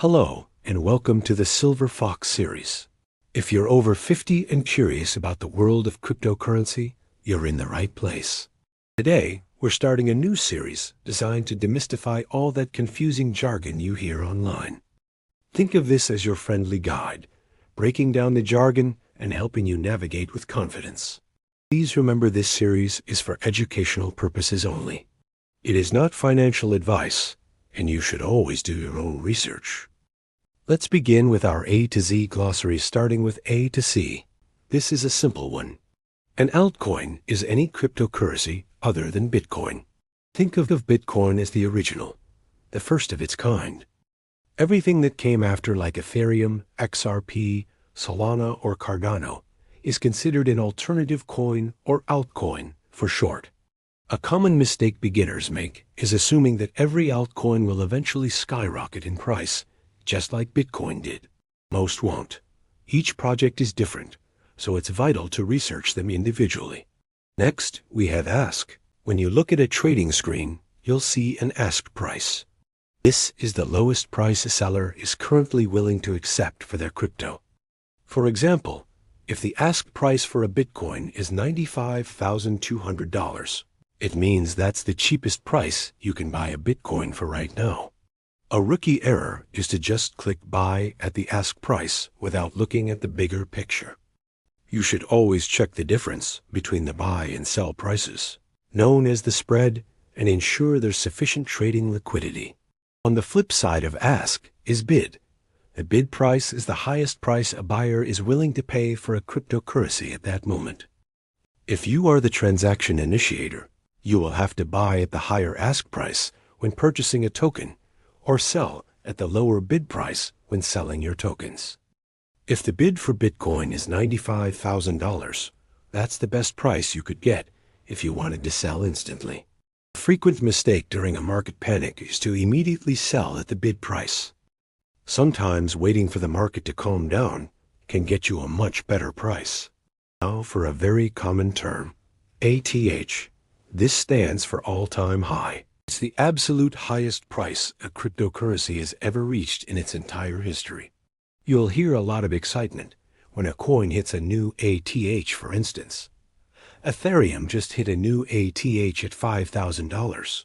Hello, and welcome to the Silver Fox series. If you're over 50 and curious about the world of cryptocurrency, you're in the right place. Today, we're starting a new series designed to demystify all that confusing jargon you hear online. Think of this as your friendly guide, breaking down the jargon and helping you navigate with confidence. Please remember this series is for educational purposes only. It is not financial advice, and you should always do your own research. Let's begin with our A to Z glossary, starting with A to C. This is a simple one. An altcoin is any cryptocurrency other than Bitcoin. Think of Bitcoin as the original, the first of its kind. Everything that came after, like Ethereum, XRP, Solana, or Cardano, is considered an alternative coin or altcoin for short. A common mistake beginners make is assuming that every altcoin will eventually skyrocket in price, just like Bitcoin did. Most won't. Each project is different, so it's vital to research them individually. Next, we have ask. When you look at a trading screen, you'll see an ask price. This is the lowest price a seller is currently willing to accept for their crypto. For example, if the ask price for a Bitcoin is $95,200, it means that's the cheapest price you can buy a Bitcoin for right now. A rookie error is to just click buy at the ask price without looking at the bigger picture. You should always check the difference between the buy and sell prices, known as the spread, and ensure there's sufficient trading liquidity. On the flip side of ask is bid. The bid price is the highest price a buyer is willing to pay for a cryptocurrency at that moment. If you are the transaction initiator, you will have to buy at the higher ask price when purchasing a token, or sell at the lower bid price when selling your tokens. If the bid for Bitcoin is $95,000, that's the best price you could get if you wanted to sell instantly. A frequent mistake during a market panic is to immediately sell at the bid price. Sometimes waiting for the market to calm down can get you a much better price. Now for a very common term, ATH. This stands for all-time high. It's the absolute highest price a cryptocurrency has ever reached in its entire history. You'll hear a lot of excitement when a coin hits a new ATH, for instance. Ethereum just hit a new ATH at $5,000.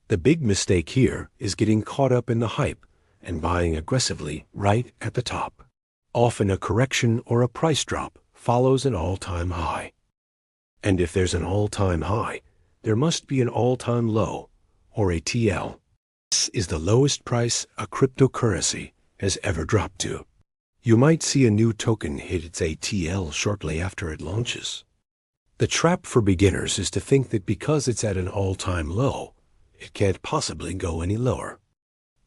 The big mistake here is getting caught up in the hype and buying aggressively right at the top. Often a correction or a price drop follows an all-time high. And if there's an all-time high, there must be an all-time low, or a TL. This is the lowest price a cryptocurrency has ever dropped to. You might see a new token hit its ATL shortly after it launches. The trap for beginners is to think that because it's at an all-time low, it can't possibly go any lower.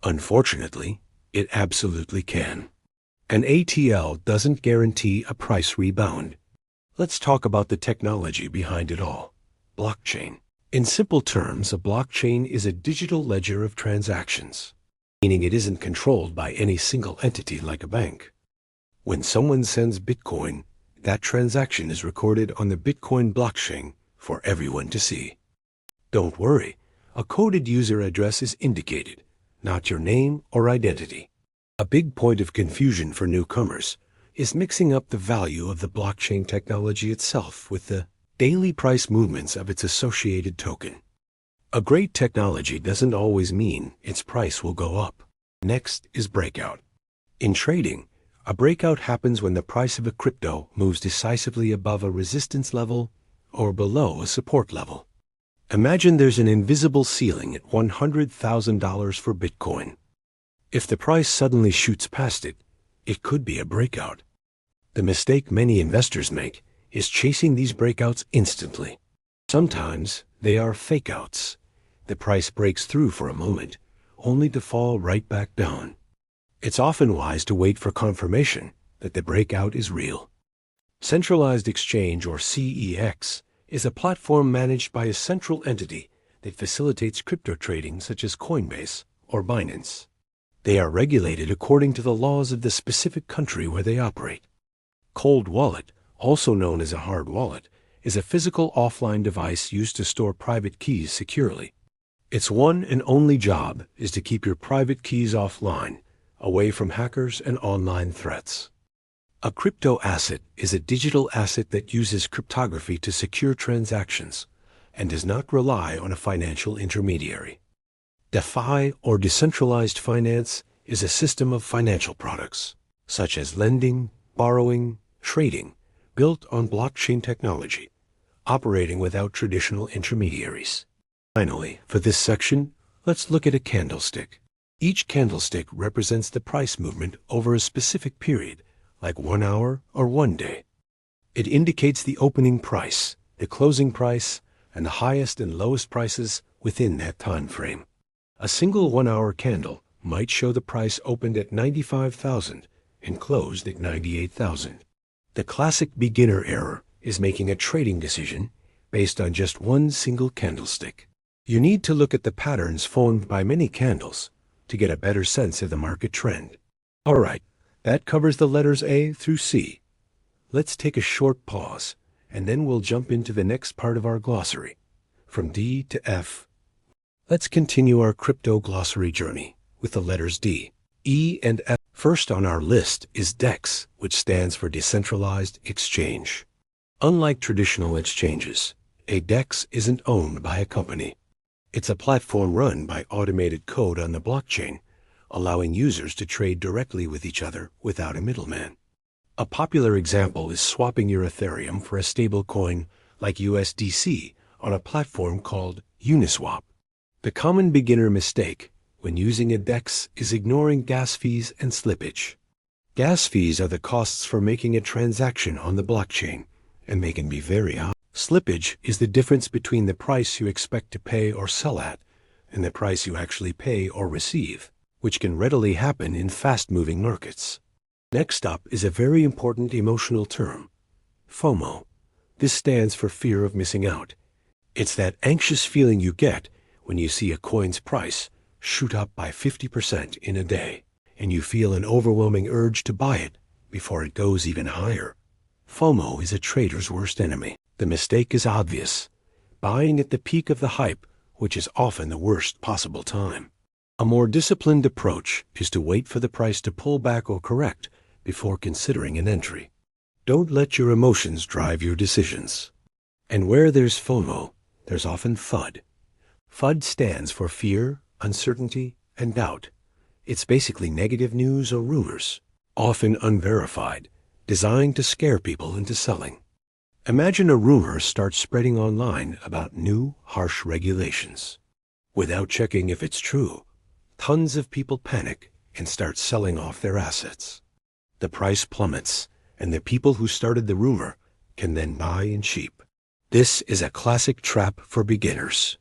Unfortunately, it absolutely can. An ATL doesn't guarantee a price rebound. Let's talk about the technology behind it all. Blockchain. In simple terms, a blockchain is a digital ledger of transactions, meaning it isn't controlled by any single entity like a bank. When someone sends Bitcoin, that transaction is recorded on the Bitcoin blockchain for everyone to see. Don't worry, a coded user address is indicated, not your name or identity. A big point of confusion for newcomers is mixing up the value of the blockchain technology itself with the daily price movements of its associated token. A great technology doesn't always mean its price will go up. Next is breakout. In trading, a breakout happens when the price of a crypto moves decisively above a resistance level or below a support level. Imagine there's an invisible ceiling at $100,000 for Bitcoin. If the price suddenly shoots past it, it could be a breakout. The mistake many investors make is chasing these breakouts instantly. Sometimes they are fakeouts. The price breaks through for a moment, only to fall right back down. It's often wise to wait for confirmation that the breakout is real. Centralized exchange, or CEX, is a platform managed by a central entity that facilitates crypto trading, such as Coinbase or Binance. They are regulated according to the laws of the specific country where they operate. Cold wallet, also known as a hard wallet, is a physical offline device used to store private keys securely. Its one and only job is to keep your private keys offline away from hackers and online threats. A crypto asset is a digital asset that uses cryptography to secure transactions and does not rely on a financial intermediary. DeFi, or decentralized finance, is a system of financial products, such as lending, borrowing, trading, built on blockchain technology, operating without traditional intermediaries. Finally, for this section, let's look at a candlestick. Each candlestick represents the price movement over a specific period, like 1 hour or 1 day. It indicates the opening price, the closing price, and the highest and lowest prices within that time frame. A single 1-hour candle might show the price opened at 95,000 and closed at 98,000. The classic beginner error is making a trading decision based on just one single candlestick. You need to look at the patterns formed by many candles to get a better sense of the market trend. All right, that covers the letters A through C. Let's take a short pause, and then we'll jump into the next part of our glossary, from D to F. Let's continue our crypto glossary journey with the letters D, E, and F. First on our list is DEX, which stands for Decentralized Exchange. Unlike traditional exchanges, a DEX isn't owned by a company. It's a platform run by automated code on the blockchain, allowing users to trade directly with each other without a middleman. A popular example is swapping your Ethereum for a stable coin like USDC on a platform called Uniswap. The common beginner mistake when using a DEX is ignoring gas fees and slippage. Gas fees are the costs for making a transaction on the blockchain, and they can be very high. Slippage is the difference between the price you expect to pay or sell at and the price you actually pay or receive, which can readily happen in fast-moving markets. Next up is a very important emotional term, FOMO. This stands for fear of missing out. It's that anxious feeling you get when you see a coin's price shoot up by 50% in a day, and you feel an overwhelming urge to buy it before it goes even higher. FOMO is a trader's worst enemy. The mistake is obvious: buying at the peak of the hype, which is often the worst possible time. A more disciplined approach is to wait for the price to pull back or correct before considering an entry. Don't let your emotions drive your decisions. And where there's FOMO, there's often FUD. FUD stands for fear, uncertainty, and doubt. It's basically negative news or rumors, often unverified, designed to scare people into selling. Imagine a rumor starts spreading online about new, harsh regulations. Without checking if it's true, tons of people panic and start selling off their assets. The price plummets, and the people who started the rumor can then buy in cheap. This is a classic trap for beginners.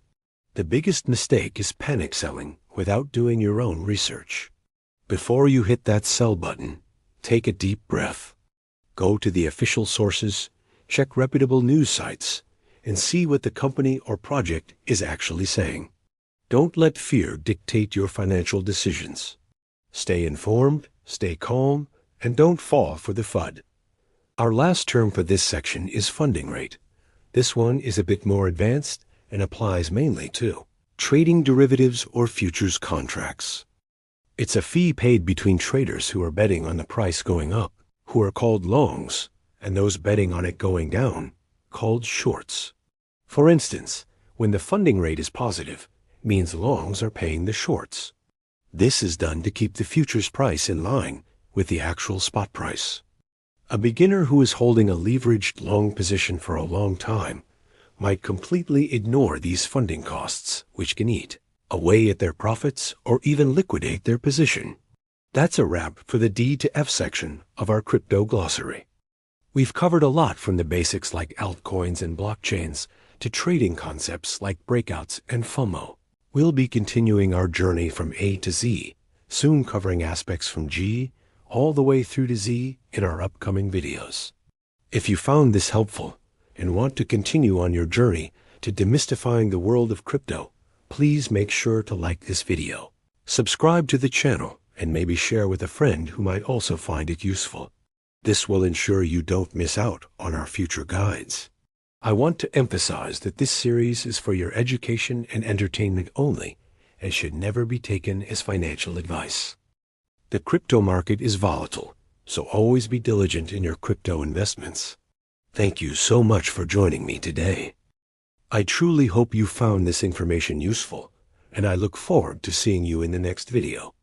The biggest mistake is panic selling without doing your own research. Before you hit that sell button, take a deep breath. Go to the official sources, check reputable news sites, and see what the company or project is actually saying. Don't let fear dictate your financial decisions. Stay informed, stay calm, and don't fall for the FUD. Our last term for this section is funding rate. This one is a bit more advanced and applies mainly to trading derivatives or futures contracts. It's a fee paid between traders who are betting on the price going up, who are called longs, and those betting on it going down, called shorts. For instance, when the funding rate is positive, means longs are paying the shorts. This is done to keep the futures price in line with the actual spot price. A beginner who is holding a leveraged long position for a long time might completely ignore these funding costs, which can eat away at their profits or even liquidate their position. That's a wrap for the D to F section of our crypto glossary. We've covered a lot, from the basics like altcoins and blockchains to trading concepts like breakouts and FOMO. We'll be continuing our journey from A to Z, soon covering aspects from G all the way through to Z in our upcoming videos. If you found this helpful and want to continue on your journey to demystifying the world of crypto, please make sure to like this video, subscribe to the channel, and maybe share with a friend who might also find it useful. This will ensure you don't miss out on our future guides. I want to emphasize that this series is for your education and entertainment only and should never be taken as financial advice. The crypto market is volatile, so always be diligent in your crypto investments. Thank you so much for joining me today. I truly hope you found this information useful, and I look forward to seeing you in the next video.